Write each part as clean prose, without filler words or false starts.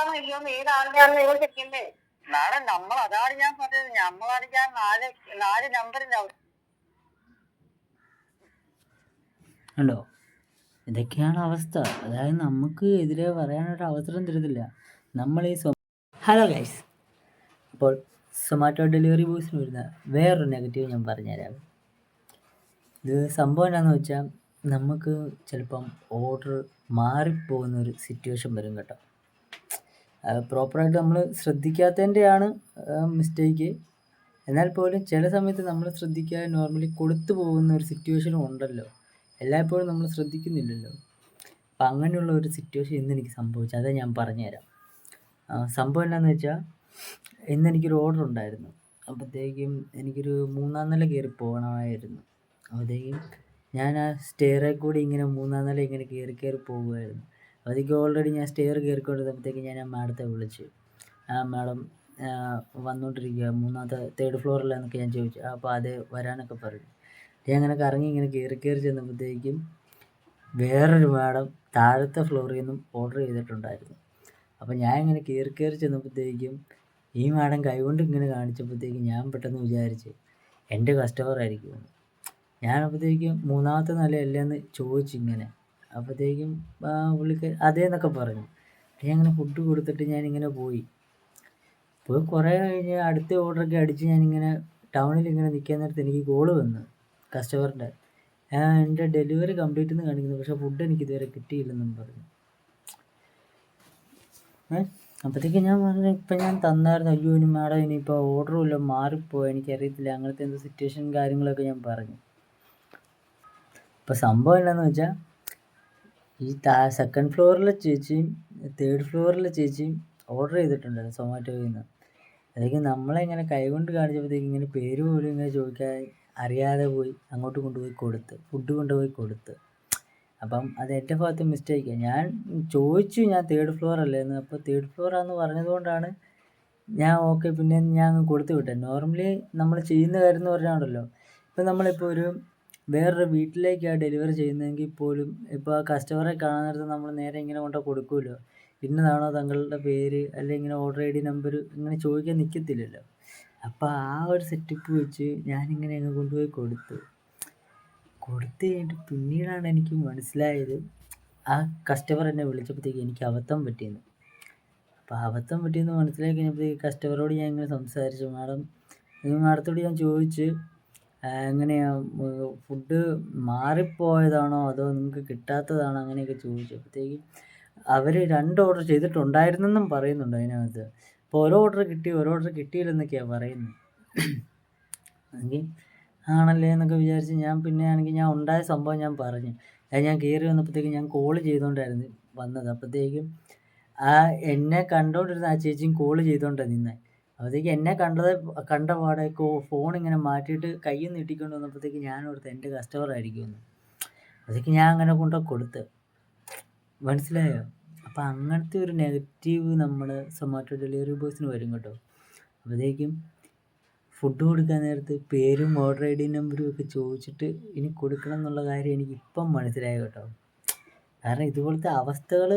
ആളാണോ ഇല്ലയോന്ന് ഏതാളുടെയാണെന്ന് നിങ്ങൾ ചെക്ക് ചെയ്യണ്ടേ? മാഡം നമ്മൾ അതാണ് ഞാൻ പറഞ്ഞത്. നമ്മളാണെങ്കിൽ നാല് നമ്പറിലാവും. ഉണ്ടോ? ഇതൊക്കെയാണ് അവസ്ഥ. അതായത് നമുക്ക് എതിരെ പറയാനൊരു അവസരം തരുന്നില്ല നമ്മൾ ഈ ഹലോ ഗൈസ്, അപ്പോൾ സൊമാറ്റോ ഡെലിവറി ബോയ്സിന് വരുന്ന വേറൊരു നെഗറ്റീവ് ഞാൻ പറഞ്ഞുതരാം. ഇത് സംഭവം എന്താണെന്ന് വെച്ചാൽ നമുക്ക് ചിലപ്പം ഓർഡർ മാറിപ്പോകുന്ന ഒരു സിറ്റുവേഷൻ വരും കേട്ടോ. പ്രോപ്പറായിട്ട് നമ്മൾ ശ്രദ്ധിക്കാത്തതിൻ്റെയാണ് മിസ്റ്റേക്ക്. എന്നാൽ പോലും ചില സമയത്ത് നമ്മൾ ശ്രദ്ധിക്കാതെ നോർമലി കൊടുത്തു പോകുന്ന ഒരു സിറ്റുവേഷനും ഉണ്ടല്ലോ. എല്ലായ്പ്പോഴും നമ്മൾ ശ്രദ്ധിക്കുന്നില്ലല്ലോ. അപ്പം അങ്ങനെയുള്ള ഒരു സിറ്റുവേഷൻ ഇന്നെനിക്ക് സംഭവിച്ചു. അത് ഞാൻ പറഞ്ഞുതരാം. സംഭവം എന്താണെന്ന് വെച്ചാൽ ഇന്നെനിക്കൊരു ഓർഡർ ഉണ്ടായിരുന്നു. അപ്പോഴത്തേക്കും എനിക്കൊരു 3-ാം നില കയറി പോകണമായിരുന്നു. അപ്പോഴത്തേക്കും ഞാൻ ആ സ്റ്റെയറിൽ കൂടി ഇങ്ങനെ 3-ാം നില ഇങ്ങനെ കയറി പോകുമായിരുന്നു. അപ്പോഴത്തേക്കും ഓൾറെഡി ഞാൻ സ്റ്റെയർ കയറിക്കൊണ്ടിരുന്നപ്പോഴത്തേക്കും ഞാൻ ആ മാഡത്തെ വിളിച്ചു. മാഡം വന്നുകൊണ്ടിരിക്കുക 3-ാമത്തെ 3rd ഫ്ലോറിലാന്നൊക്കെ ഞാൻ ചോദിച്ചു. അപ്പോൾ അത് വരാനൊക്കെ പറഞ്ഞു. ഞാൻ അങ്ങനെ കറങ്ങി ഇങ്ങനെ കയറി ചെന്നപ്പോഴത്തേക്കും വേറൊരു മാഡം താഴത്തെ ഫ്ലോറിൽ നിന്നും ഓർഡർ ചെയ്തിട്ടുണ്ടായിരുന്നു. അപ്പോൾ ഞാൻ ഇങ്ങനെ കയറി ചെന്നപ്പോഴത്തേക്കും ഈ മാഡം കൈകൊണ്ട് ഇങ്ങനെ കാണിച്ചപ്പോഴത്തേക്കും ഞാൻ പെട്ടെന്ന് വിചാരിച്ച് എൻ്റെ കസ്റ്റമർ ആയിരിക്കുമെന്ന്. ഞാനപ്പോഴത്തേക്കും 3-ാമത്തെ നിലയല്ലേന്ന് ചോദിച്ചിങ്ങനെ. അപ്പോഴത്തേക്കും പുള്ളിക്ക് അതേന്നൊക്കെ പറഞ്ഞു. ഞാൻ അങ്ങനെ ഫുഡ് കൊടുത്തിട്ട് ഞാനിങ്ങനെ പോയി കുറേ കഴിഞ്ഞ് അടുത്ത ഓർഡറൊക്കെ അടിച്ച് ഞാനിങ്ങനെ ടൗണിൽ ഇങ്ങനെ നിൽക്കാൻ നേരത്ത് എനിക്ക് കോള് വന്നു കസ്റ്റമറിൻ്റെ. എൻ്റെ ഡെലിവറി കംപ്ലീറ്റ് എന്ന് കാണിക്കുന്നു, പക്ഷേ ഫുഡ് എനിക്ക് ഇതുവരെ കിട്ടിയില്ലെന്നും പറഞ്ഞു. അപ്പോഴത്തേക്കും ഞാൻ പറഞ്ഞു ഇപ്പം ഞാൻ തന്നായിരുന്നു. അയ്യോ ഇനി മാഡം ഇനിയിപ്പോൾ ഓർഡറും ഇല്ല, മാറിപ്പോയി, എനിക്കറിയത്തില്ല, അങ്ങനത്തെ എന്ത് സിറ്റുവേഷൻ കാര്യങ്ങളൊക്കെ ഞാൻ പറഞ്ഞു. ഇപ്പോൾ സംഭവം എന്താണെന്ന് വെച്ചാൽ ഈ 2nd ഫ്ലോറിലെ ചേച്ചിയും 3rd ഫ്ലോറിലെ ചേച്ചിയും ഓർഡർ ചെയ്തിട്ടുണ്ടായിരുന്നു സൊമാറ്റോയിൽ നിന്ന്. അതൊക്കെ നമ്മളെ ഇങ്ങനെ കൈകൊണ്ട് കാണിച്ചപ്പോഴത്തേക്കും ഇങ്ങനെ പേര് പോലും ഇങ്ങനെ ചോദിക്കാൻ അറിയാതെ പോയി അങ്ങോട്ട് കൊണ്ടുപോയി കൊടുത്ത്, ഫുഡ് കൊണ്ടുപോയി കൊടുത്ത്. അപ്പം അത് എൻ്റെ ഭാഗത്ത് മിസ്റ്റേക്കാണ്. ഞാൻ ചോദിച്ചു ഞാൻ 3rd ഫ്ലോർ അല്ലേന്ന്. അപ്പോൾ 3rd ഫ്ലോറാന്ന് പറഞ്ഞതുകൊണ്ടാണ് ഞാൻ ഓക്കെ പിന്നെ ഞാൻ അങ്ങ് കൊടുത്തു വിട്ടത്. നോർമലി നമ്മൾ ചെയ്യുന്ന കാര്യം എന്ന് പറഞ്ഞാണല്ലോ, ഇപ്പം നമ്മളിപ്പോൾ ഒരു വേറൊരു വീട്ടിലേക്കാണ് ഡെലിവറി ചെയ്യുന്നതെങ്കിൽ പോലും ഇപ്പോൾ ആ കസ്റ്റമറെ കാണാൻ നേരത്ത് നമ്മൾ നേരെ ഇങ്ങനെ കൊണ്ട് കൊടുക്കുമല്ലോ, ഇന്നതാണോ തങ്ങളുടെ പേര് അല്ലെങ്കിൽ ഇങ്ങനെ ഓർഡർ ഐ ഡി നമ്പർ ഇങ്ങനെ ചോദിക്കാൻ നിൽക്കത്തില്ലല്ലോ. അപ്പോൾ ആ ഒരു സെറ്റപ്പ് വെച്ച് ഞാനിങ്ങനെ അങ്ങ് കൊണ്ടുപോയി കൊടുത്തു കഴിഞ്ഞിട്ട് പിന്നീടാണ് എനിക്ക് മനസ്സിലായത് ആ കസ്റ്റമർ എന്നെ വിളിച്ചപ്പോഴത്തേക്ക് എനിക്ക് അബദ്ധം പറ്റിയെന്ന്. അപ്പോൾ അബദ്ധം പറ്റിയെന്ന് മനസ്സിലാക്കി കഴിഞ്ഞപ്പോഴത്തേക്ക് കസ്റ്റമറോട് ഞാൻ ഇങ്ങനെ സംസാരിച്ചു. മാഡത്തോട് ഞാൻ ചോദിച്ച് എങ്ങനെയാണ് ഫുഡ് മാറിപ്പോയതാണോ അതോ നിങ്ങൾക്ക് കിട്ടാത്തതാണോ അങ്ങനെയൊക്കെ ചോദിച്ചപ്പോഴത്തേക്കും അവർ 2 ഓർഡർ ചെയ്തിട്ടുണ്ടായിരുന്നെന്നും പറയുന്നുണ്ട് അതിനകത്ത്. അപ്പോൾ ഓരോ ഓർഡർ കിട്ടിയില്ലെന്നൊക്കെയാണ് പറയുന്നത്. എങ്കിൽ ആണല്ലേ എന്നൊക്കെ വിചാരിച്ച് ഞാൻ പിന്നെ ആണെങ്കിൽ ഞാൻ ഉണ്ടായ സംഭവം ഞാൻ പറഞ്ഞു. ഞാൻ കയറി വന്നപ്പോഴത്തേക്കും ഞാൻ കോള് ചെയ്തുകൊണ്ടായിരുന്നു വന്നത്. അപ്പോഴത്തേക്കും എന്നെ കണ്ടുകൊണ്ടിരുന്ന ആ ചേച്ചിയും കോള് ചെയ്തുകൊണ്ടാണ് നിന്നത്. അപ്പോഴത്തേക്കും എന്നെ കണ്ട പാടെ ഫോൺ ഇങ്ങനെ മാറ്റിയിട്ട് കയ്യിൽ നീട്ടിക്കൊണ്ട് വന്നപ്പോഴത്തേക്ക് ഞാൻ ഓർത്ത് എൻ്റെ കസ്റ്റമർ ആയിരിക്കുമെന്ന്. അതൊക്കെ ഞാൻ അങ്ങനെ കൊടുത്ത്, മനസ്സിലായോ? അപ്പം അങ്ങനത്തെ ഒരു നെഗറ്റീവ് നമ്മൾ സൊമാറ്റോ ഡെലിവറി ബോയ്സിന് വരും കേട്ടോ. അപ്പോഴത്തേക്കും ഫുഡ് കൊടുക്കാൻ നേരത്ത് പേരും ഓർഡർ ഐ ഡി നമ്പരും ഒക്കെ ചോദിച്ചിട്ട് ഇനി കൊടുക്കണം എന്നുള്ള കാര്യം എനിക്കിപ്പം മനസ്സിലായി കേട്ടോ. കാരണം ഇതുപോലത്തെ അവസ്ഥകൾ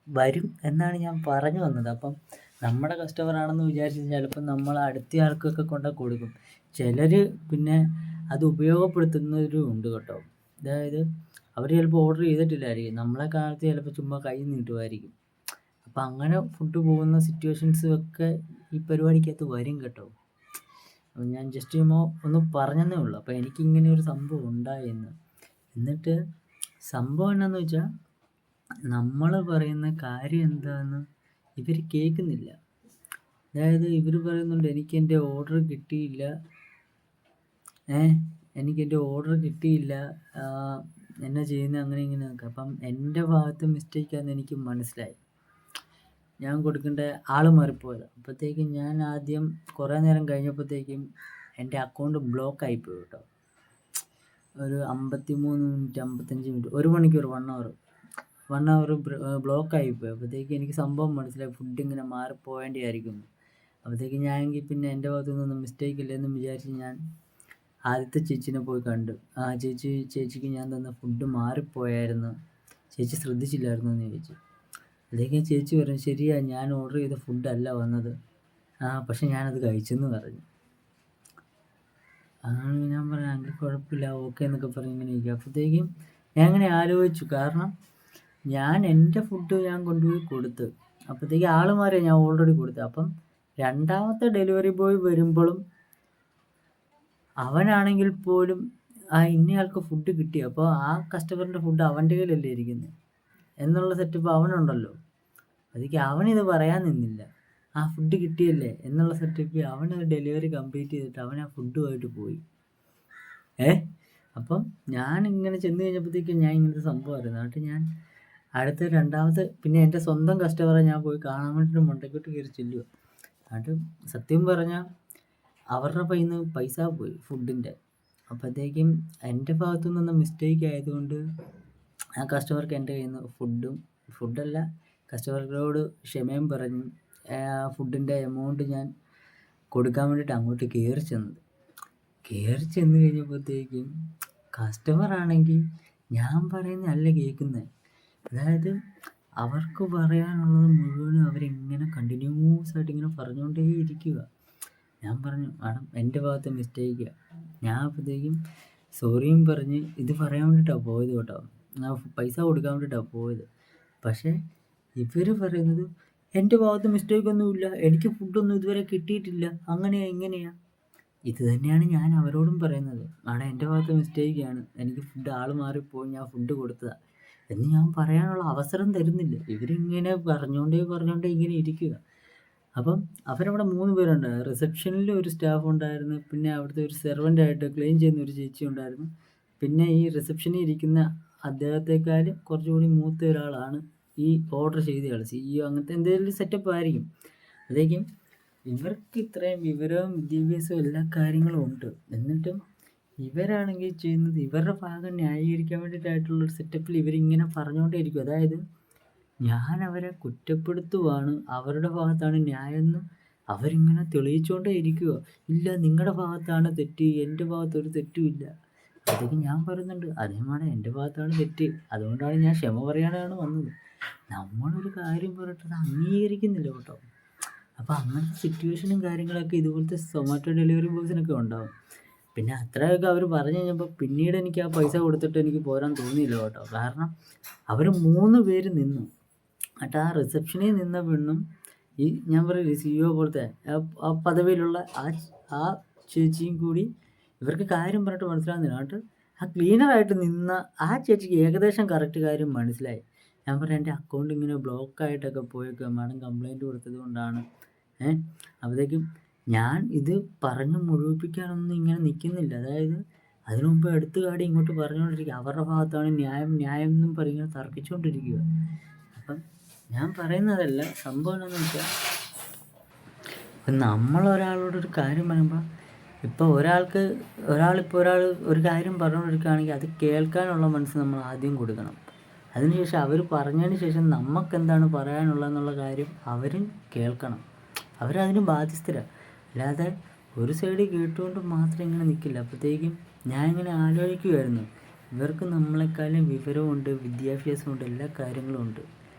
വരും എന്നാണ് ഞാൻ പറഞ്ഞു വന്നത്. അപ്പം നമ്മുടെ കസ്റ്റമർ ആണെന്ന് വിചാരിച്ച് ചിലപ്പം നമ്മൾ അടുത്ത ആൾക്കൊക്കെ കൊടുക്കും. ചിലർ പിന്നെ അത് ഉപയോഗപ്പെടുത്തുന്നവരും ഉണ്ട് കേട്ടോ. അതായത് അവർ ചിലപ്പോൾ ഓർഡർ ചെയ്തിട്ടില്ലായിരിക്കും, നമ്മളെ കാലത്ത് ചിലപ്പോൾ ചുമ്മാ കൈ നീട്ടുമായിരിക്കും. അപ്പം അങ്ങനെ ഫുഡ് പോകുന്ന സിറ്റുവേഷൻസും ഒക്കെ ഈ പരിപാടിക്കകത്ത് വരും കേട്ടോ. അപ്പം ഞാൻ ജസ്റ്റ് ഒന്ന് പറഞ്ഞതേ ഉള്ളൂ. അപ്പോൾ എനിക്കിങ്ങനെ ഒരു സംഭവം ഉണ്ടായെന്ന്. എന്നിട്ട് സംഭവം എന്താണെന്ന് വെച്ചാൽ നമ്മൾ പറയുന്ന കാര്യം എന്താണെന്ന് ഇവർ കേൾക്കുന്നില്ല. അതായത് ഇവർ പറയുന്നുണ്ട് എനിക്കെൻ്റെ ഓർഡർ കിട്ടിയില്ല, എന്നാ ചെയ്യുന്നത് അങ്ങനെ ഇങ്ങനെയൊക്കെ. അപ്പം എൻ്റെ ഭാഗത്ത് മിസ്റ്റേക്കാണെന്ന് എനിക്ക് മനസ്സിലായി. ഞാൻ കൊടുക്കേണ്ട ആൾ മാറിപ്പോയത്. അപ്പോഴത്തേക്കും ഞാൻ ആദ്യം കുറേ നേരം കഴിഞ്ഞപ്പോഴത്തേക്കും എൻ്റെ അക്കൗണ്ട് ബ്ലോക്ക് ആയിപ്പോയി കേട്ടോ. ഒരു 53 മിനിറ്റ് 55 മിനിറ്റ് 1 മണിക്കൂർ 1 അവർ ബ്ലോക്ക് ആയിപ്പോയി. അപ്പോഴത്തേക്കും എനിക്ക് സംഭവം മനസ്സിലായി ഫുഡ് ഇങ്ങനെ മാറിപ്പോയേണ്ടി ആയിരിക്കും. അപ്പോഴത്തേക്കും ഞാനെങ്കിൽ പിന്നെ എൻ്റെ ഭാഗത്തു നിന്നൊന്നും മിസ്റ്റേക്ക് ഇല്ലെന്നും വിചാരിച്ച് ഞാൻ ആദ്യത്തെ ചേച്ചീനെ പോയി കണ്ടു. ആ ചേച്ചിക്ക് ഞാൻ തന്ന ഫുഡ് മാറിപ്പോയായിരുന്നു, ചേച്ചി ശ്രദ്ധിച്ചില്ലായിരുന്നു എന്ന് ചോദിച്ചു. അപ്പോഴത്തേക്കും ചേച്ചി പറഞ്ഞു, ശരിയാ ഞാൻ ഓർഡർ ചെയ്ത ഫുഡല്ല വന്നത്, പക്ഷെ ഞാനത് കഴിച്ചെന്ന് പറഞ്ഞു. ഞാൻ പറഞ്ഞു അങ്ങനെ കുഴപ്പമില്ല, ഓക്കെ എന്നൊക്കെ പറഞ്ഞ് ഇങ്ങനെ ഇരിക്കും. അപ്പോഴത്തേക്കും ഞാൻ ഇങ്ങനെ ആലോചിച്ചു, കാരണം ഞാൻ എൻ്റെ ഫുഡ് ഞാൻ കൊണ്ടുപോയി കൊടുത്ത്, അപ്പോഴത്തേക്ക് ആൾ മാറിയ ഞാൻ ഓൾറെഡി കൊടുത്തു. അപ്പം രണ്ടാമത്തെ ഡെലിവറി ബോയ് വരുമ്പോഴും അവനാണെങ്കിൽ പോലും ഇന്നയാൾക്ക് ഫുഡ് കിട്ടി, അപ്പോൾ ആ കസ്റ്റമറിൻ്റെ ഫുഡ് അവൻ്റെ കയ്യിലല്ലേ ഇരിക്കുന്നത് എന്നുള്ള സെറ്റപ്പ് അവനുണ്ടല്ലോ. അതൊക്കെ അവനിത് പറയാൻ നിന്നില്ല, ആ ഫുഡ് കിട്ടിയല്ലേ എന്നുള്ള സെറ്റപ്പ് അവനത് ഡെലിവറി കംപ്ലീറ്റ് ചെയ്തിട്ട് അവൻ ആ ഫുഡുമായിട്ട് പോയി. അപ്പം ഞാൻ ഇങ്ങനെ ചെന്ന് കഴിഞ്ഞപ്പോഴത്തേക്കും ഞാൻ ഇങ്ങനത്തെ സംഭവമായിരുന്നു. എന്നിട്ട് ഞാൻ അടുത്ത രണ്ടാമത്തെ പിന്നെ എൻ്റെ സ്വന്തം കസ്റ്റമറെ ഞാൻ പോയി കാണാൻ വേണ്ടിയിട്ട് മണ്ടയ്ക്കോട്ട് കയറി ചെല്ലുക. എന്നിട്ട് സത്യം പറഞ്ഞാൽ അവരുടെ കയ്യിൽ നിന്ന് പൈസ പോയി ഫുഡിൻ്റെ. അപ്പോഴത്തേക്കും എൻ്റെ ഭാഗത്തു നിന്ന് മിസ്റ്റേക്ക് ആയതുകൊണ്ട് ആ കസ്റ്റമർക്ക് എൻ്റെ കയ്യിൽ നിന്ന് ഫുഡല്ല കസ്റ്റമറോട് ക്ഷമയും പറഞ്ഞ് ഫുഡിൻ്റെ എമൗണ്ട് ഞാൻ കൊടുക്കാൻ വേണ്ടിയിട്ട് അങ്ങോട്ട് കയറി ചെന്ന് കഴിഞ്ഞപ്പോഴത്തേക്കും കസ്റ്റമറാണെങ്കിൽ ഞാൻ പറയുന്നതല്ല കേൾക്കുന്നത്. അതായത് അവർക്ക് പറയാനുള്ളത് മുഴുവനും അവരിങ്ങനെ കണ്ടിന്യൂസ് ആയിട്ട് ഇങ്ങനെ പറഞ്ഞുകൊണ്ടേ ഇരിക്കുക. ഞാൻ പറഞ്ഞു, മാഡം എൻ്റെ ഭാഗത്ത് മിസ്റ്റേക്കാണ്. ഞാൻ അപ്പോഴത്തേക്കും സോറിയും പറഞ്ഞ് ഇത് പറയാൻ വേണ്ടിയിട്ടാണ് പോയത് കേട്ടോ, പൈസ കൊടുക്കാൻ വേണ്ടിയിട്ടാണ് പോയത്. പക്ഷേ ഇവർ പറയുന്നത് എൻ്റെ ഭാഗത്ത് മിസ്റ്റേക്കൊന്നുമില്ല, എനിക്ക് ഫുഡൊന്നും ഇതുവരെ കിട്ടിയിട്ടില്ല, അങ്ങനെയാ ഇങ്ങനെയാ. ഇത് തന്നെയാണ് ഞാൻ അവരോടും പറയുന്നത്, മാഡം എൻ്റെ ഭാഗത്ത് മിസ്റ്റേക്കാണ്, എനിക്ക് ഫുഡ് ആൾ മാറിപ്പോയി, ഞാൻ ഫുഡ് കൊടുത്തതാണ് എന്ന് ഞാൻ പറയാനുള്ള അവസരം തരുന്നില്ല. ഇവരിങ്ങനെ പറഞ്ഞുകൊണ്ടേ ഇങ്ങനെ ഇരിക്കുക. അപ്പം അവരവിടെ 3 പേരുണ്ട്. റിസപ്ഷനിൽ ഒരു സ്റ്റാഫ് ഉണ്ടായിരുന്നു, പിന്നെ അവിടുത്തെ ഒരു സെർവൻ്റായിട്ട് ക്ലീൻ ചെയ്യുന്ന ഒരു ചേച്ചി ഉണ്ടായിരുന്നു, പിന്നെ ഈ റിസപ്ഷനിൽ ഇരിക്കുന്ന അദ്ദേഹത്തെക്കാളും കുറച്ചുകൂടി മൂത്ത ഒരാളാണ് ഈ ഓർഡർ ചെയ്തയാൾ, CEO അങ്ങനത്തെ എന്തെങ്കിലും സെറ്റപ്പ് ആയിരിക്കും. അപ്പോഴത്തേക്കും ഇവർക്ക് ഇത്രയും വിവരവും വിദ്യാഭ്യാസവും എല്ലാ കാര്യങ്ങളും ഉണ്ട്, എന്നിട്ടും ഇവരാണെങ്കിൽ ചെയ്യുന്നത് ഇവരുടെ ഭാഗം ന്യായീകരിക്കാൻ വേണ്ടിയിട്ടായിട്ടുള്ളൊരു സെറ്റപ്പിൽ ഇവരിങ്ങനെ പറഞ്ഞുകൊണ്ടേ ഇരിക്കും. അതായത് ഞാൻ അവരെ കുറ്റപ്പെടുത്തുവാണ്, അവരുടെ ഭാഗത്താണ് ന്യായം എന്ന് അവരിങ്ങനെ തെളിയിച്ചുകൊണ്ടേ ഇരിക്കുക. ഇല്ല നിങ്ങളുടെ ഭാഗത്താണ് തെറ്റ്, എൻ്റെ ഭാഗത്ത് ഒരു തെറ്റുമില്ല. അതൊക്കെ ഞാൻ പറയുന്നുണ്ട്, അതേമാതിരി എൻ്റെ ഭാഗത്താണ് തെറ്റ്, അതുകൊണ്ടാണ് ഞാൻ ക്ഷമ പറയാനാണ് വന്നത്. നമ്മളൊരു കാര്യം പറഞ്ഞിട്ട് അംഗീകരിക്കുന്നില്ല കേട്ടോ. അപ്പോൾ അങ്ങനത്തെ സിറ്റുവേഷനും കാര്യങ്ങളൊക്കെ ഇതുപോലത്തെ സൊമാറ്റോ ഡെലിവറി ബോയ്സിനൊക്കെ ഉണ്ടാവും. പിന്നെ അത്രയൊക്കെ അവർ പറഞ്ഞു കഴിഞ്ഞപ്പോൾ പിന്നീട് എനിക്ക് ആ പൈസ കൊടുത്തിട്ട് എനിക്ക് പോരാൻ തോന്നിയില്ല കേട്ടോ. കാരണം അവർ 3 പേര് നിന്നു. എന്നിട്ട് ആ റിസപ്ഷനിൽ നിന്ന പെണ്ണും ഈ ഞാൻ പറയില്ലേ CEO പോലത്തെ ആ പദവിയിലുള്ള ആ ചേച്ചിയും കൂടി ഇവർക്ക് കാര്യം പറഞ്ഞിട്ട് മനസ്സിലാകുന്നില്ല. എന്നിട്ട് ആ ക്ലീനറായിട്ട് നിന്ന ആ ചേച്ചിക്ക് ഏകദേശം കറക്റ്റ് കാര്യം മനസ്സിലായി. ഞാൻ പറഞ്ഞു എൻ്റെ അക്കൗണ്ട് ഇങ്ങനെ ബ്ലോക്കായിട്ടൊക്കെ പോയേക്കുക, മാഡം കംപ്ലയിൻറ്റ് കൊടുത്തത് കൊണ്ടാണ്. അപ്പോഴത്തേക്കും ഞാൻ ഇത് പറഞ്ഞ് മുഴുവിപ്പിക്കാനൊന്നും ഇങ്ങനെ നിൽക്കുന്നില്ല. അതായത് അതിനു മുമ്പ് എടുത്തു കാടി ഇങ്ങോട്ട് പറഞ്ഞുകൊണ്ടിരിക്കുക, അവരുടെ ഭാഗത്താണ് ന്യായം എന്നും പറഞ്ഞ് തർക്കിച്ചുകൊണ്ടിരിക്കുക. അപ്പം ഞാൻ പറയുന്നതല്ല, സംഭവം എന്താണെന്ന് വെച്ചാൽ ഇപ്പം നമ്മളൊരാളോടൊരു കാര്യം പറയുമ്പോൾ ഇപ്പോൾ ഒരാൾ ഒരു കാര്യം പറഞ്ഞുകൊണ്ടിരിക്കുകയാണെങ്കിൽ അത് കേൾക്കാനുള്ള മനസ്സ് നമ്മൾ ആദ്യം കൊടുക്കണം. അതിനുശേഷം അവർ പറഞ്ഞതിന് ശേഷം നമുക്കെന്താണ് പറയാനുള്ളതെന്നുള്ള കാര്യം അവരും കേൾക്കണം. അവരതിന് ബാധ്യസ്ഥരാണ്. അല്ലാതെ ഒരു സൈഡ് കേട്ടുകൊണ്ട് മാത്രം ഇങ്ങനെ നിൽക്കില്ല. അപ്പോഴത്തേക്കും ഞാൻ ഇങ്ങനെ ആലോചിക്കുമായിരുന്നു, ഇവർക്ക് നമ്മളെക്കാളും വിവരമുണ്ട്, വിദ്യാഭ്യാസമുണ്ട്, എല്ലാ കാര്യങ്ങളും ഉണ്ട്,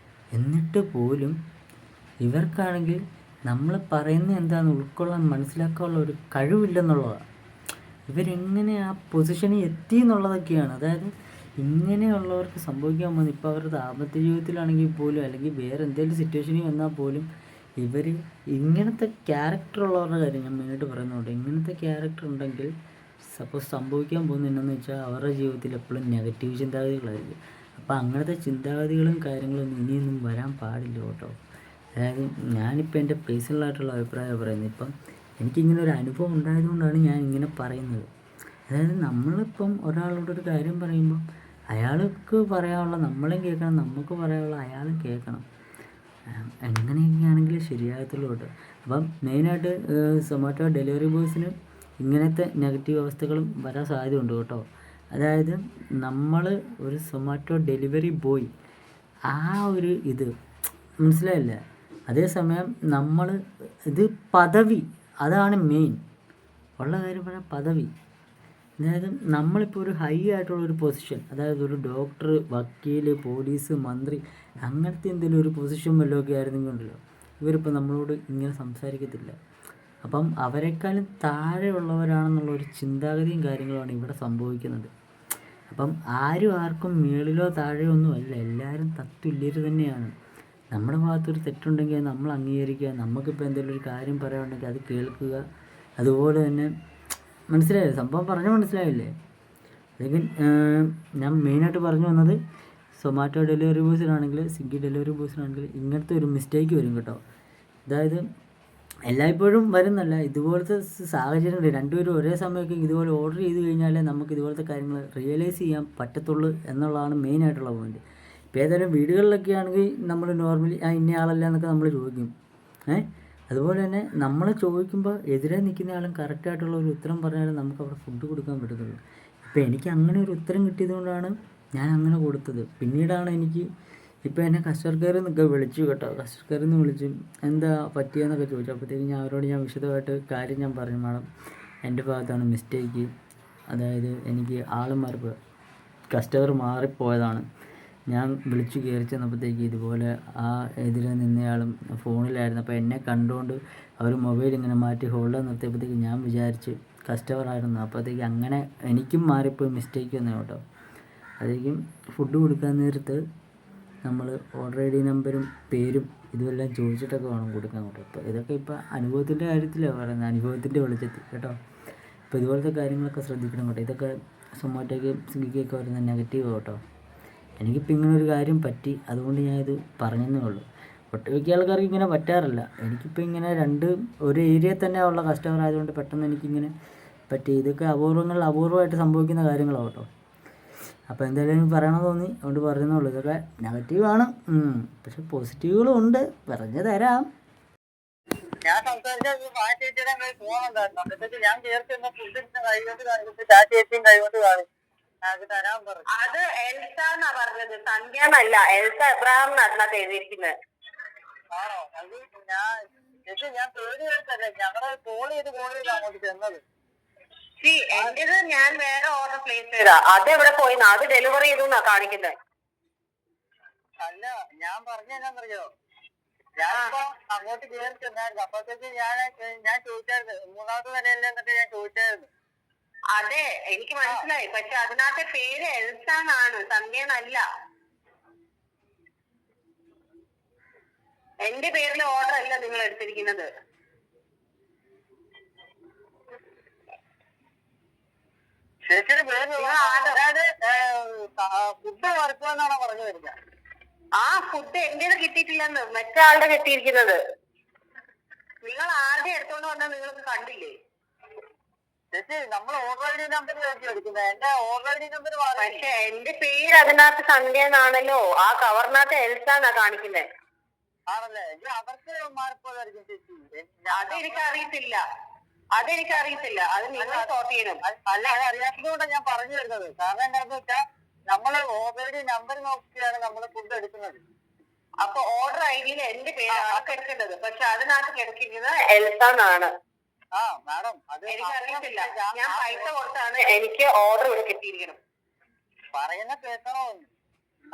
എന്നിട്ട് പോലും ഇവർക്കാണെങ്കിൽ നമ്മൾ പറയുന്നത് എന്താണെന്ന് ഉൾക്കൊള്ളാൻ മനസ്സിലാക്കാനുള്ള ഒരു കഴിവില്ലെന്നുള്ളതാണ്. ഇവരെങ്ങനെ ആ പൊസിഷനിൽ എത്തി എന്നുള്ളതൊക്കെയാണ്. അതായത് ഇങ്ങനെയുള്ളവർക്ക് സംഭവിക്കാൻ പോകുന്നത് ഇപ്പോൾ അവരുടെ ദാമ്പത്യ ജീവിതത്തിലാണെങ്കിൽ പോലും അല്ലെങ്കിൽ വേറെ എന്തെങ്കിലും സിറ്റുവേഷനിൽ വന്നാൽ പോലും ഇവർ ഇങ്ങനത്തെ ക്യാരക്ടറുള്ളവരുടെ കാര്യം ഞാൻ മെയിനായിട്ട് പറയുന്നുണ്ട്. ഇങ്ങനത്തെ ക്യാരക്ടർ ഉണ്ടെങ്കിൽ സപ്പോസ് സംഭവിക്കാൻ പോകുന്നത് എന്താണെന്ന് വെച്ചാൽ അവരുടെ ജീവിതത്തിൽ എപ്പോഴും നെഗറ്റീവ് ചിന്താഗതികളായിരിക്കും. അപ്പോൾ അങ്ങനത്തെ ചിന്താഗതികളും കാര്യങ്ങളും ഇനിയൊന്നും വരാൻ പാടില്ല കേട്ടോ. അതായത് ഞാനിപ്പോൾ എൻ്റെ പേഴ്സണലായിട്ടുള്ള അഭിപ്രായം പറയുന്നത്, ഇപ്പം എനിക്കിങ്ങനെ ഒരു അനുഭവം ഉണ്ടായതുകൊണ്ടാണ് ഞാൻ ഇങ്ങനെ പറയുന്നത്. അതായത് നമ്മളിപ്പം ഒരാളോടൊരു കാര്യം പറയുമ്പോൾ അയാൾക്ക് പറയാനുള്ള നമ്മളും കേൾക്കണം, നമുക്ക് പറയാനുള്ള അയാളും കേൾക്കണം. എങ്ങനെയൊക്കെയാണെങ്കിൽ ശരിയാകത്തുള്ളൂ കേട്ടോ. അപ്പം മെയിനായിട്ട് സൊമാറ്റോ ഡെലിവറി ബോയ്സിന് ഇങ്ങനത്തെ നെഗറ്റീവ് അവസ്ഥകളും വരാൻ സാധ്യതയുണ്ട് കേട്ടോ. അതായത് നമ്മൾ ഒരു സൊമാറ്റോ ഡെലിവറി ബോയ് ആ ഒരു ഇത് മനസ്സിലായില്ല. അതേസമയം നമ്മൾ ഇത് പദവി, അതാണ് മെയിൻ ഉള്ള കാര്യം. പറഞ്ഞാൽ പദവി അതായത് നമ്മളിപ്പോൾ ഒരു ഹൈ ആയിട്ടുള്ളൊരു പൊസിഷൻ, അതായത് ഒരു ഡോക്ടർ, വക്കീൽ, പോലീസ്, മന്ത്രി, അങ്ങനത്തെ എന്തെങ്കിലും ഒരു പൊസിഷൻ വല്ലതൊക്കെ ആയിരുന്നെങ്കിൽ ഉണ്ടല്ലോ, ഇവരിപ്പോൾ നമ്മളോട് ഇങ്ങനെ സംസാരിക്കത്തില്ല. അപ്പം അവരെക്കാളും താഴെയുള്ളവരാണെന്നുള്ളൊരു ചിന്താഗതിയും കാര്യങ്ങളുമാണ് ഇവിടെ സംഭവിക്കുന്നത്. അപ്പം ആരും ആർക്കും മേളിലോ താഴെയോ ഒന്നും അല്ല, എല്ലാവരും തത്തുല്യർ തന്നെയാണ്. നമ്മുടെ ഭാഗത്തൊരു തെറ്റുണ്ടെങ്കിൽ അത് നമ്മൾ അംഗീകരിക്കുക, നമുക്കിപ്പോൾ എന്തെങ്കിലും ഒരു കാര്യം പറയാനുണ്ടെങ്കിൽ അത് കേൾക്കുക. അതുപോലെ തന്നെ മനസ്സിലായില്ലേ സംഭവം, പറഞ്ഞു മനസ്സിലായില്ലേ? അല്ലെങ്കിൽ ഞാൻ മെയിനായിട്ട് പറഞ്ഞു വന്നത്, സൊമാറ്റോ ഡെലിവറി ബോയ്സിനാണെങ്കിൽ, സ്വിഗ്ഗി ഡെലിവറി ബോയ്സിനാണെങ്കിൽ ഇങ്ങനത്തെ ഒരു മിസ്റ്റേക്ക് വരും കേട്ടോ. അതായത് എല്ലായ്പ്പോഴും വരുന്നല്ല, ഇതുപോലത്തെ സാഹചര്യങ്ങൾ രണ്ടുപേരും ഒരേ സമയമൊക്കെ ഇതുപോലെ ഓർഡർ ചെയ്ത് കഴിഞ്ഞാലേ നമുക്ക് ഇതുപോലത്തെ കാര്യങ്ങൾ റിയലൈസ് ചെയ്യാൻ പറ്റത്തുള്ളൂ എന്നുള്ളതാണ് മെയിനായിട്ടുള്ള പോയിൻറ്റ്. ഇപ്പോൾ ഏതായാലും വീടുകളിലൊക്കെ ആണെങ്കിൽ നമ്മൾ നോർമലി ഇന്ന ആളല്ല എന്നൊക്കെ നമ്മൾ ചോദിക്കും. അതുപോലെ തന്നെ നമ്മൾ ചോദിക്കുമ്പോൾ എതിരെ നിൽക്കുന്ന ആളും കറക്റ്റായിട്ടുള്ള ഒരു ഉത്തരം പറഞ്ഞാലും നമുക്ക് അവിടെ ഫുഡ് കൊടുക്കാൻ പറ്റത്തുള്ളൂ. ഇപ്പോൾ എനിക്ക് അങ്ങനെ ഒരു ഉത്തരം കിട്ടിയതുകൊണ്ടാണ് ഞാൻ അങ്ങനെ കൊടുത്തത്. പിന്നീടാണ് എനിക്ക് ഇപ്പോൾ എന്നെ കസ്റ്റമർ കെയറിൽ നിന്നൊക്കെ വിളിച്ചു കേട്ടോ. കസ്റ്റമർ കെയറിൽ നിന്ന് വിളിച്ചു എന്താ പറ്റിയെന്നൊക്കെ ചോദിച്ചു. അപ്പോഴത്തേക്കും അവരോട് ഞാൻ വിശദമായിട്ട് കാര്യം ഞാൻ പറഞ്ഞു, മാഡം എൻ്റെ ഭാഗത്താണ് മിസ്റ്റേക്ക്, അതായത് എനിക്ക് ആൾ മാറിപ്പോയി, കസ്റ്റമർ മാറിപ്പോയതാണ്. ഞാൻ വിളിച്ചു കയറി ചെന്നപ്പോഴത്തേക്ക് ഇതുപോലെ ആ എതിരെ നിന്നയാളും ഫോണിലായിരുന്നു. അപ്പോൾ എന്നെ കണ്ടുകൊണ്ട് അവർ മൊബൈൽ ഇങ്ങനെ മാറ്റി ഹോൾഡ് നിർത്തിയപ്പോഴത്തേക്ക് ഞാൻ വിചാരിച്ച് കസ്റ്റമറായിരുന്നു. അപ്പോഴത്തേക്ക് അങ്ങനെ എനിക്കും മാറിപ്പോയി, മിസ്റ്റേക്ക് വന്നു കേട്ടോ. അതായിരിക്കും ഫുഡ് കൊടുക്കാൻ നേരത്ത് നമ്മൾ ഓർഡർ ഐ ഡി നമ്പരും പേരും ഇതുമെല്ലാം ചോദിച്ചിട്ടൊക്കെ വേണം കൊടുക്കാൻ കേട്ടോ. അപ്പോൾ ഇതൊക്കെ ഇപ്പോൾ അനുഭവത്തിൻ്റെ കാര്യത്തിലാണ് പറയുന്നത്, അനുഭവത്തിൻ്റെ വെളിച്ചത്തിൽ കേട്ടോ. അപ്പോൾ ഇതുപോലത്തെ കാര്യങ്ങളൊക്കെ ശ്രദ്ധിക്കണം കേട്ടോ. ഇതൊക്കെ സൊമാറ്റോയ്ക്ക് സ്വിഗ്ഗിക്കൊക്കെ വരുന്ന നെഗറ്റീവ് കേട്ടോ. എനിക്കിപ്പോൾ ഇങ്ങനെ ഒരു കാര്യം പറ്റി, അതുകൊണ്ട് ഞാനിത് പറഞ്ഞതേ ഉള്ളൂ. ഒട്ടുമിക്ക ആൾക്കാർക്ക് ഇങ്ങനെ പറ്റാറില്ല. എനിക്കിപ്പോൾ ഇങ്ങനെ ഒരു ഏരിയയിൽ തന്നെ ഉള്ള കസ്റ്റമർ ആയതുകൊണ്ട് പെട്ടെന്ന് എനിക്കിങ്ങനെ പറ്റി. ഇതൊക്കെ അപൂർവമായിട്ട് സംഭവിക്കുന്ന കാര്യങ്ങളാണ് കേട്ടോ. അപ്പോൾ എന്തായാലും എനിക്ക് പറയണമെന്ന് തോന്നി, അതുകൊണ്ട് പറയുന്നേ ഉള്ളൂ. ഇതൊക്കെ നെഗറ്റീവാണ്, പക്ഷെ പോസിറ്റീവുകളും ഉണ്ട്, പറഞ്ഞു തരാം. ഞാൻ സംസാരിച്ച ആ ചേച്ചിയുടെ ഫോണുണ്ടായിരുന്നു. അപ്പോഴത്തേക്ക് ഞാൻ ചേർത്ത് ഫുഡിന്റെ കൈകൊണ്ട് കാണിച്ചിട്ട് ആ ചേച്ചിയും കൈകൊണ്ട് കാണിച്ചു തരാൻ പറഞ്ഞു. അത് എൽസ എന്നാ പറഞ്ഞത്, സന്ധ്യ എന്നല്ല, എൽസ എബ്രഹാം എന്നാ എഴുതിയിരിക്കുന്നത്. ആണോ? അത് ഞാൻ പേര് കേട്ടല്ലേ, ഞങ്ങള് കോൾ ചെയ്ത് അങ്ങോട്ട് ചെന്നത്. എന്റേത് ഞാൻ വേറെ ഓർഡർ പ്ലേസ് ചെയ്താ, അത് എവിടെ പോയി, അത് ഡെലിവറി ചെയ്തു എന്നാ കാണിക്കുന്നത്. അല്ല, ഞാൻ പറഞ്ഞെന്നറിയോ, ഞാനിപ്പോ അങ്ങോട്ട് കയറി ചെന്നായിരുന്നു. അപ്പോഴത്തേക്ക് ഞാൻ ചോദിച്ചായിരുന്നു, മൂന്നാമത്തെ നിലയല്ലേ എന്നൊക്കെ ഞാൻ ചോദിച്ചായിരുന്നു. അതെ, എനിക്ക് മനസ്സിലായി. പക്ഷെ അതിനകത്തെ പേര് എൽസാന്നാണ്, സന്ധ്യന്നല്ല. എന്റെ പേരിലെ ഓർഡർ അല്ല നിങ്ങൾ എടുത്തിരിക്കുന്നത്. ചേച്ചിയുടെ പേര് ഫുഡ് വറുക്കുമെന്നാണോ പറഞ്ഞു വരുന്നത്? ആ ഫുഡ് എന്റേത് കിട്ടിയിട്ടില്ലെന്ന്, മറ്റാളുടെ കിട്ടിയിരിക്കുന്നത്. നിങ്ങൾ ആരുടെ എടുത്തോണ്ട് വന്നാൽ നിങ്ങൾക്ക് കണ്ടില്ലേ? ചേച്ചി, നമ്മൾ ഓർഡർ ഐ ഡി നമ്പർ എടുക്കുന്നത്, എന്റെ ഓർഡർ ഐ ഡി നമ്പർ. പക്ഷെ എന്റെ പേര് അതിനകത്ത് സന്ധ്യ എന്നാണല്ലോ, ആ കവറിനകത്ത് എൽസ എന്നാ കാണിക്കുന്നത്. ആണല്ലേ? അവർക്ക് മാറിപ്പോയതായിരിക്കും ചേച്ചി. അതെനിക്കറിയത്തില്ല, അത് നിങ്ങൾ സോർട്ട് ചെയ്യണം. അല്ല, അത് അറിയാത്തത് കൊണ്ടാണ് ഞാൻ പറഞ്ഞു വരുന്നത്. കാരണം എന്താണെന്ന് വെച്ചാൽ നമ്മള് ഓൾറെഡി നമ്പർ നോക്കിയാണ് നമ്മൾ ഫുഡ് എടുക്കുന്നത്. അപ്പൊ ഓർഡർ ഐ ഡിയിൽ എന്റെ പേരാണ് കിടക്കേണ്ടത്, പക്ഷെ അതിനകത്ത് കിടക്കുന്നത് എൽസ എന്നാണ്. ആ മാഡം, അത് എനിക്കറിയത്തില്ല. ഞാൻ പൈസ കൊടുത്താണ് എനിക്ക് ഓർഡർ ഇവിടെ കിട്ടിയിരിക്കണം. പറയുന്ന കേൾക്കണോ?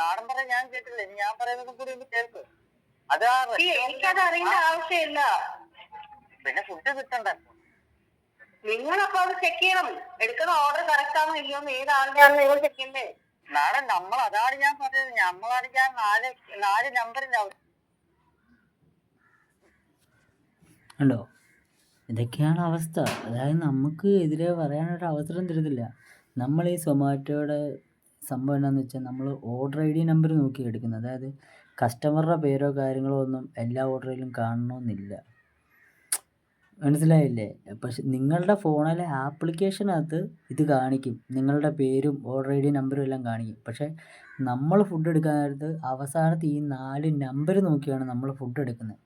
നാടൻ പറയാൻ ഞാൻ കേട്ടില്ല, ഞാൻ പറയുന്നതും കൂടി ഒന്ന് കേൾക്ക്. എനിക്കത് അറിയേണ്ട ആവശ്യമില്ല. പിന്നെ ഫുഡ് കിട്ടണ്ടേ? നിങ്ങളപ്പോ അത് ചെക്ക് ചെയ്യണം, എടുക്കുന്ന ഓർഡർ കറക്റ്റ് ആണോ ഇല്ലയോ എന്ന് ഏതാണെന്ന് നിങ്ങൾ ചെക്ക് ചെയ്യണ്ടേ? മാഡം, അതാണ് ഞാൻ പറഞ്ഞത്, നമ്മളാണെങ്കിൽ നാല് നമ്പറിന്റെ ഉണ്ടോ? ഇതൊക്കെയാണ് അവസ്ഥ. അതായത് നമുക്ക് എതിരെ പറയാനൊരു അവസരം തരുന്നില്ല. നമ്മൾ ഈ സൊമാറ്റോയുടെ സംഭവം എന്താണെന്ന് വെച്ചാൽ, നമ്മൾ ഓർഡർ ഐ ഡി നമ്പർ നോക്കി എടുക്കുന്നത്. അതായത് കസ്റ്റമറുടെ പേരോ കാര്യങ്ങളോ ഒന്നും എല്ലാ ഓർഡറിലും കാണണമെന്നില്ല, മനസ്സിലായില്ലേ? പക്ഷെ നിങ്ങളുടെ ഫോണിലെ ആപ്ലിക്കേഷനകത്ത് ഇത് കാണിക്കും, നിങ്ങളുടെ പേരും ഓർഡർ ഐ ഡി നമ്പറും എല്ലാം കാണിക്കും. പക്ഷേ നമ്മൾ ഫുഡ് എടുക്കാൻ നേരത്ത് അവസാനത്ത് ഈ 4 നമ്പർ നോക്കിയാണ് നമ്മൾ ഫുഡ് എടുക്കുന്നത്.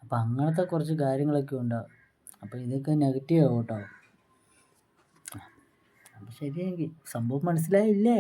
അപ്പോൾ അങ്ങനത്തെ കുറച്ച് കാര്യങ്ങളൊക്കെ ഉണ്ടാവും. അപ്പോൾ ഇതൊക്കെ നെഗറ്റീവ് ആവും കേട്ടോ. അപ്പോൾ ശരിയെങ്കിൽ സംഭവം മനസ്സിലായില്ലേ?